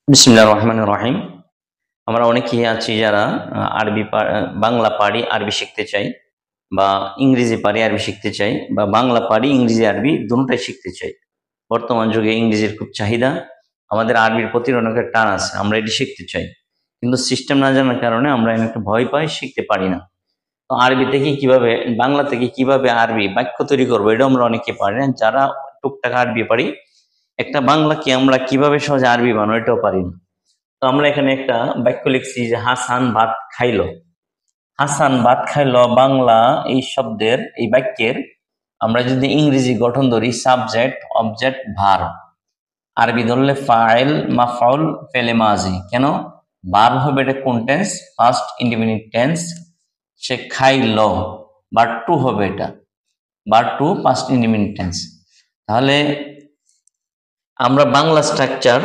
বিসমিল্লাহির রহমানির রহিম। আমরা অনেকেই আছি যারা বাংলা পারি, আরবি শিখতে চাই, বা ইংরেজি পারি, আরবি শিখতে চাই, বা বাংলা পারি, ইংরেজি আরবি দুটোটাই শিখতে চাই। বর্তমান যুগে ইংরেজির খুব চাহিদা, আমাদের আরবির প্রতি অনেকের টান আছে, আমরা এটি শিখতে চাই, কিন্তু সিস্টেম না জানার কারণে আমরা একটা ভয় পাই, শিখতে পারি না। তো আরবি থেকে কিভাবে, বাংলা থেকে কিভাবে আরবি বাক্য তৈরি করবো, এটা আমরা অনেকে পারি না। যারা টুকটাক আরবি পারি, একটা বাংলাকে আমরা কিভাবে সহজে আরবি বানাবো এটাও পারি না। তো আমরা এখানে একটা বাক্য লিখছি যে হাসান ভাত খাইলো। হাসান ভাত খাইলো বাংলা এই শব্দের, এই বাক্যের আমরা যদি ইংরেজি গঠন ধরি সাবজেক্ট অবজেক্ট ভার্ব, আরবি ধরলে ফাইল মাফউল ফেলে মাজি। কেন? ভার্ব হবে এটা কোন টেন্স? First independent tense. সে খাইলো, ভার্ব টু হবে, এটা verb two first independent tense. তাহলে আমরা Bangla structure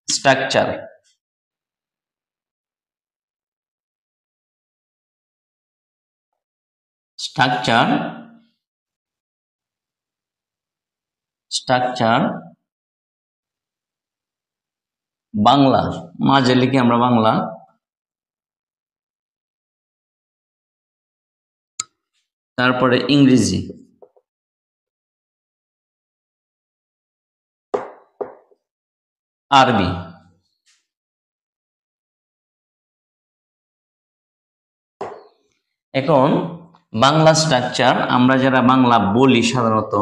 structure structure structure Bangla মাঝে লিখি আমরা বাংলা, তারপরে ইংরেজি, আরবি। এখন বাংলা স্ট্রাকচার আমরা যারা বাংলা বলি সাধারণত,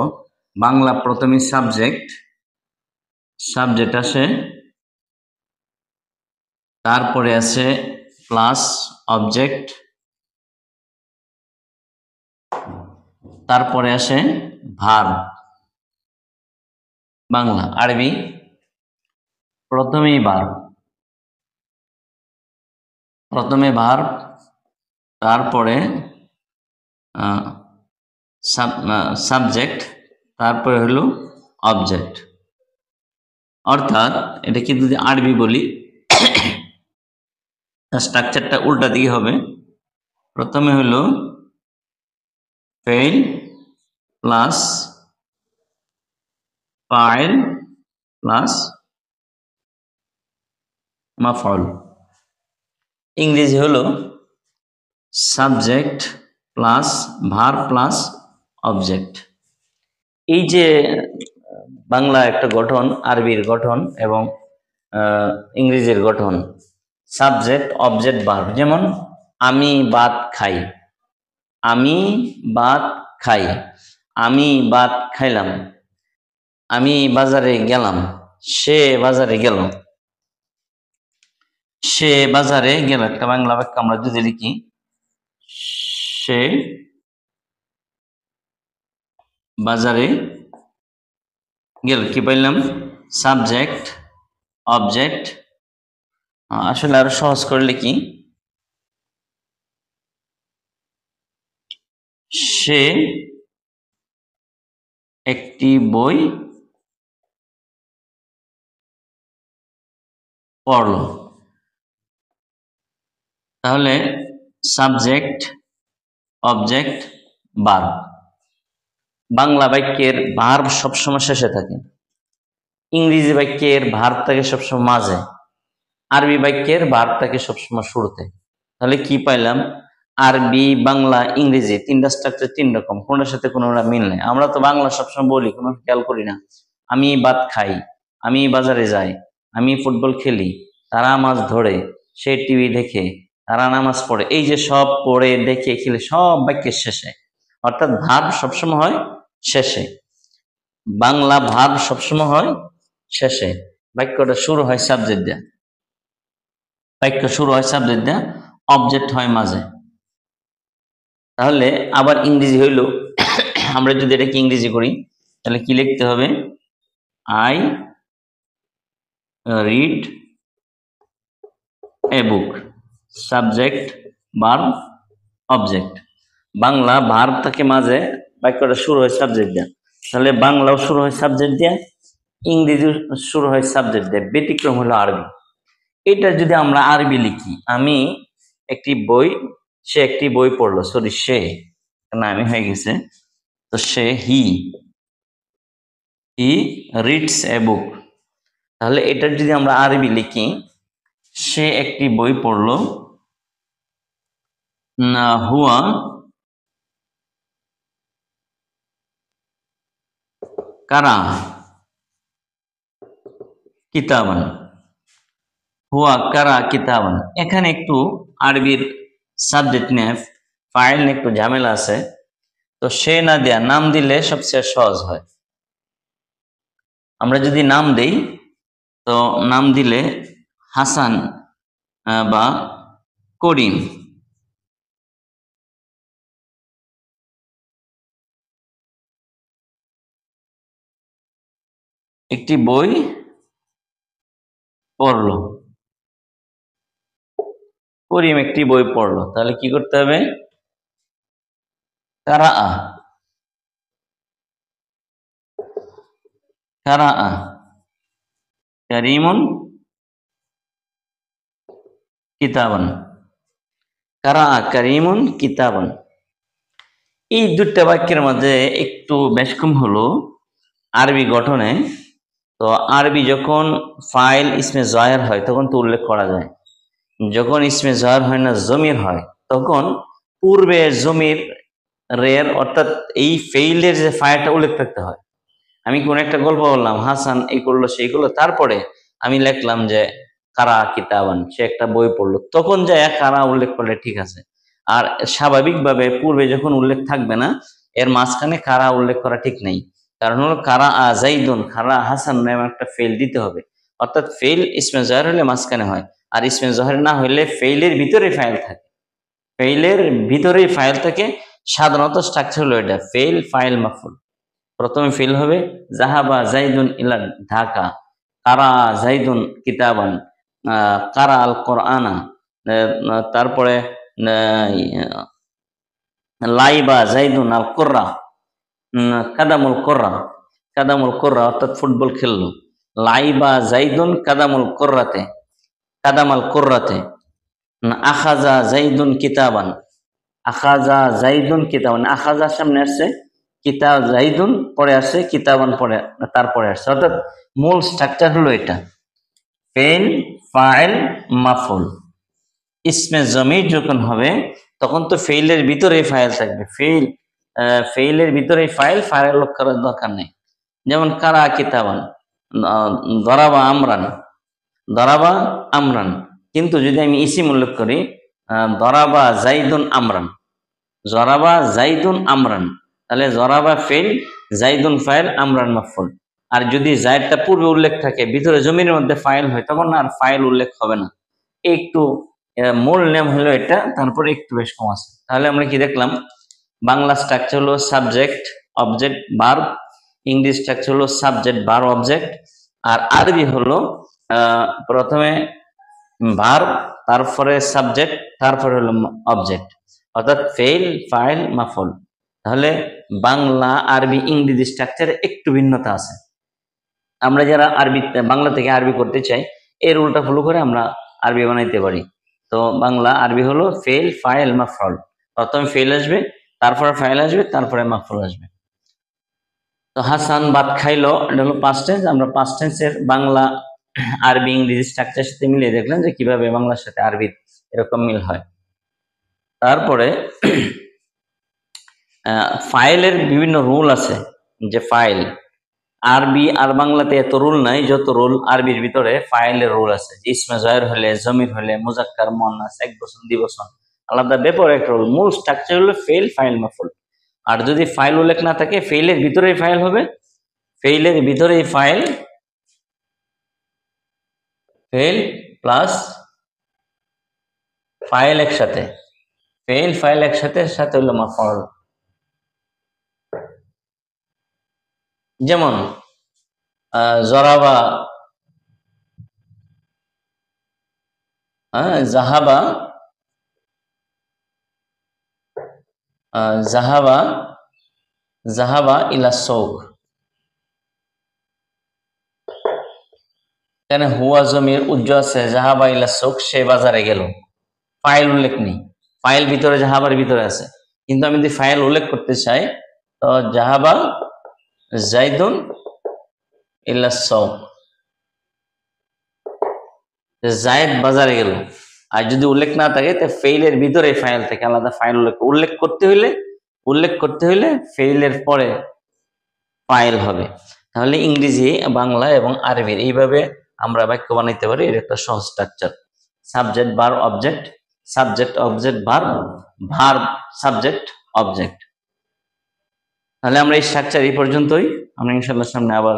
বাংলা প্রথমে সাবজেক্ট সাবজেক্ট আসে, তারপরে আছে প্লাস অবজেক্ট, তারপরে আসে ভার্ব। বাংলা আরবি প্রথমেই ভার্ব, প্রথমে ভার্ব, তারপরে সাবজেক্ট, তারপরে হলো অবজেক্ট। অর্থাৎ এটা কি যদি আরবি বলি, স্ট্রাকচারটা উল্টা দিকে হবে। প্রথমে হলো ফেইল প্লাস ফাইল প্লাস মাফউল। ইংরেজি হলো subject plus verb plus object. এই যে বাংলা একটা গঠন, আরবির গঠন এবং ইংরেজির গঠন, সাবজেক্ট অবজেক্ট ভার্ব। যেমন আমি ভাত খাই, আমি ভাত খাই, আমি ভাত খাইলাম, আমি বাজারে গেলাম, সে বাজারে গেল, সে বাজারে গেল। একটা বাংলা বাক্য আমরা যদি লিখি, সে বাজারে গেল, কি পাইলাম? Subject object. আসলে আরো সহজ করে লিখি, সে একটি বই পড়ল। তাহলে সাবজেক্ট অবজেক্ট ভার্ব। বাংলা বাক্যের ভার্ব সবসময় শেষে থাকে, ইংরেজি বাক্যের ভার্ব থাকে সবসময় মাঝে, আরবি বাক্যের ভার্ব থাকে সবসময় শুরুতে। তাহলে কি পাইলাম? আরবি বাংলা ইংরেজি তিনটা স্ট্রাকচার তিন রকম, কোনটার সাথে কোনোটা মিল নেই। আমরা তো বাংলা সবসময় বলি, কোনো খেয়াল করি না। আমি ভাত খাই, আমি বাজারে যাই, আমি ফুটবল খেলি, তারা মাছ ধরে, সে টিভি দেখে, তারা নামাজ পড়ে। এই যে সব পড়ে দেখে খেলে সব বাক্যের শেষে, অর্থাৎ ভার্ব সবসময় হয় শেষে। বাংলা ভার্ব সবসময় হয় শেষে, বাক্যটা শুরু হয় সাবজেক্ট দিয়ে, বাক্য শুরু হয় সাবজেক্ট দিয়ে, অবজেক্ট হয় মাঝে। তাহলে আবার ইংরেজি হইল, আমরা যদি এটাকে ইংরেজি করি তাহলে কি লিখতে হবে? I read a book, subject verb object. Bangla verb থাকে মাঝে, বাক্যটা শুরু হয় সাবজেক্ট দিয়ে। তাহলে বাংলাও শুরু হয় সাবজেক্ট দিয়ে, ইংরেজি শুরু হয় সাবজেক্ট দিয়ে। ব্যতিক্রম হলো আরবি। এটা যদি আমরা আরবি লিখি, আমি একটি বই, সে একটি বই পড়লো, সরি সে না, আমি হয়ে গেছে, তো সে হি রিডস এ বুক। তাহলে এটার যদি আমরা আরবি লিখি, সে একটি বই পড়লো, না হুয়া কারা কিতাবান, হুয়া কারা কিতাবান। এখানে একটু আরবির সাবজেক্ট নিয়ে ফাইল নিয়ে একটু ঝামেলা আছে, তো সে না দেয়া নাম দিলে সবচেয়ে সহজ হয়। আমরা যদি নাম দেই, তো নাম দিলে হাসান বা করিম, একটি বই পড়লো, করিম একটি বই পড়লো, তাহলে কি করতে হবে? কারা কারা কারিমুন কিতাবান, কারা কারিমুন কিতাবান। এই দুটা বাক্যের মধ্যে একটু বেশ কম হলো আরবি গঠনে। তো আরবি যখন ফাইল ইসমে জায়ের হয় তখন তো উল্লেখ করা যায়, যখন ইসমে জায়ের হয় না জমির হয় তখন পূর্বে জমির রের অর্থাৎ এই ফেইলের যে ফাইলটা উল্লেখ করতে হয়। আমি কোন একটা গল্প বললাম, হাসান এই করলো সেই করলো, তারপরে আমি লিখলাম যে কারা কিতাবান, সে একটা বই পড়লো, তখন যায় কারা উল্লেখ করলে ঠিক আছে। আর স্বাভাবিকভাবে পূর্বে যখন উল্লেখ থাকবে না, এর মাঝখানে কারা উল্লেখ করা ঠিক নেই। কারণ হলো কারা জাইদুন, কারা হাসান নামে একটা ফেল দিতে হবে, অর্থাৎ ফেল ইসমে জাহের হলে মাঝখানে হয়, আর ইসমে জাহের না হলে ফেইলের ভিতরে ফাইল থাকে, ফেইলের ভিতরেই ফাইল থাকে। সাধারণত স্ট্রাকচার হলো এটা ফেল ফাইল মাফুল। প্রথমে ফেল হবে জাহাবা জাইদুন ইলা ঢাকা, কারা জাইদুন কিতাবান, কারা আল কোরআনা, তারপরে লাইবা জাইদুন আল কোর্রা, কাদামুল কোর্রা, কাদামুল কোর্রা অর্থাৎ ফুটবল খেললো, লাইবা জাইদুন কাদামুল কোর্রাতে, কাদামাল কোর্রাতে, আখাজা জাইদুন কিতাবান, আখাজা জাইদুন কিতাবান, আখাজার সামনে আসছে, কিতাব জাইদুন পরে আসছে, কিতাবান পরে তারপরে আসছে, অর্থাৎ মূল স্ট্রাকচার হলো এটা ফেল ফাইল মাফুল। ইসমে জমির যখন হবে তখন তো ফেইলের ভিতরে ফাইল থাকবে, ফেইলের ভিতরে ফাইল লোক করার দরকার নেই। যেমন কারা কিতাবান, দরাবা আমরান, দরাবা আমরান, কিন্তু যদি আমি ইসিম উল্লেখ করি দরাবা জাইদুন আমরান, জরাবা জাইদুন আমরান, তাহলে জরাবা ফেল জাইদুন ফাইল আমরান মাফুল। আর যদি জায়দটা পূর্বে উল্লেখ থাকে ভিতরে জমির মধ্যে ফাইল হয় তখন আর ফাইল উল্লেখ হবে না। একটু মূল নেম হলো এটা, তারপরে একটু বেশ কম আছে। তাহলে আমরা কি দেখলাম? বাংলা স্ট্রাকচার হলো subject object verb, English structure হলো সাবজেক্ট ভার্ব অবজেক্ট, আর আরবি হলো প্রথমে ভার্ব, তারপরে সাবজেক্ট, তারপরে হলো অবজেক্ট, অর্থাৎ ফেল ফাইল মাফুল। তাহলে বাংলা আরবি ইংরেজি স্ট্রাকচারে একটু ভিন্নতা আছে। আমরা যারা আরবি বাংলা থেকে আরবি করতে চাই এই রুলটা ফলো করে আমরা আরবি বানাইতে পারি। তো বাংলা আরবি হলো ফেল ফাইল মাফুল, প্রথমে ফেল আসবে, তারপরে ফাইল আসবে, তারপরে মাফুল আসবে। তো হাসান ভাত খাইলো, এটা হলো পাস্ট টেন্স। আমরা পাস্ট টেন্সের বাংলা আরবি ইংরেজি স্ট্রাকচারের সাথে মিলিয়ে দেখলাম যে কিভাবে বাংলার সাথে আরবির এরকম মিল হয়। তারপরে ফাইলের বিভিন্ন রুল আছে, যে ফাইল আরবি আর বাংলাতে এত রুল নাই যত রুল আরবির ভিতরে ফাইলের রুল আছে। ইসমে জাহের হলে, জমির হলে, মুজাক্কার মুয়ান্নাস, এক বচন দ্বিবচন, আলাদা ব্যাপার একটা রুল। মূল স্ট্রাকচার হলো ফেল ফাইল মাফুল। আর যদি ফাইল উল্লেখ না থাকে ফেইলের ভিতরেই ফাইল হবে, ফেইলের ভিতরেই ফাইল, ফেল প্লাস ফাইল একসাথে, ফেল ফাইল একসাথে, সাথে হলো মাফুল। যেমন জরাবা, জাহাবা, জাহাবা, জাহাবা ইলা সৌক, এখানে হুয়া জমির উজ্জ আছে, জাহাবা ইলা সৌক, সে বাজারে গেল, ফাইল উল্লেখ নেই, ফাইল ভিতরে জাহাবার ভিতরে আছে। কিন্তু আমি যদি ফাইল উল্লেখ করতে চাই তো জাহাবা জাইদুন ইলা সৌক, জায়েদ বাজারে গেল, আর যদি উল্লেখ না থাকে তো ফেইলের ভিতরে ফাইল থেকে আলাদা ফাইল উল্লেখ করতে হইলে ফেইলের পরে ফাইল হবে। তাহলে ইংরেজি, বাংলা এবং আরবির এইভাবে আমরা বাক্য বানাইতে পারি। এর একটা সহজ structure: subject, verb, object, subject, object, verb, verb, subject, object. তাহলে আমরা এই স্ট্রাকচার এই পর্যন্তই। আমরা ইনশাআল্লাহ সামনে আবার